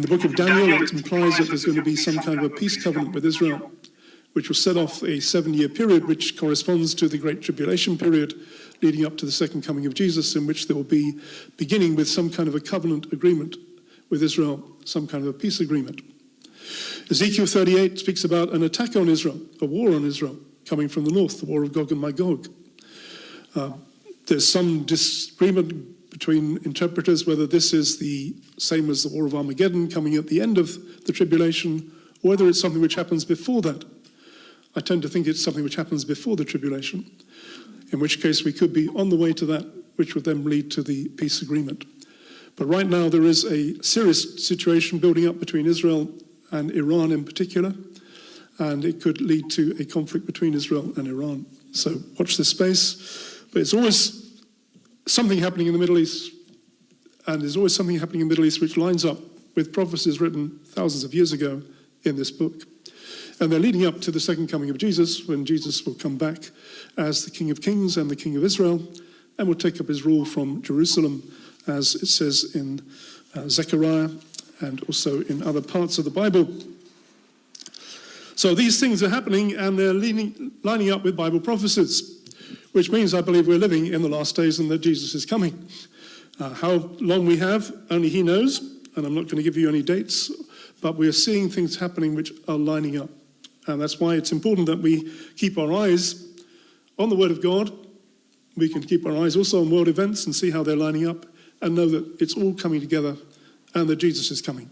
the book of Daniel, it implies that there's going to be some kind of a peace covenant with Israel, which will set off a 7-year period, which corresponds to the Great Tribulation period leading up to the second coming of Jesus, in which there will be beginning with some kind of a covenant agreement with Israel, some kind of a peace agreement. Ezekiel 38 speaks about an attack on Israel, a war on Israel, coming from the north, the war of Gog and Magog. There's some disagreement between interpreters whether this is the same as the war of Armageddon coming at the end of the tribulation, or whether it's something which happens before that. I tend to think it's something which happens before the tribulation, in which case we could be on the way to that, which would then lead to the peace agreement. But right now there is a serious situation building up between Israel and Iran in particular, and it could lead to a conflict between Israel and Iran. So watch this space. But it's always something happening in the Middle East, and there's always something happening in the Middle East which lines up with prophecies written thousands of years ago in this book. And they're leading up to the second coming of Jesus, when Jesus will come back as the King of Kings and the King of Israel, and will take up his rule from Jerusalem, as it says in Zechariah and also in other parts of the Bible. So these things are happening, and they're lining up with Bible prophecies, which means I believe we're living in the last days and that Jesus is coming. How long we have, only he knows, and I'm not going to give you any dates, but we're seeing things happening which are lining up. And that's why it's important that we keep our eyes on the Word of God. We can keep our eyes also on world events and see how they're lining up, and know that it's all coming together and that Jesus is coming.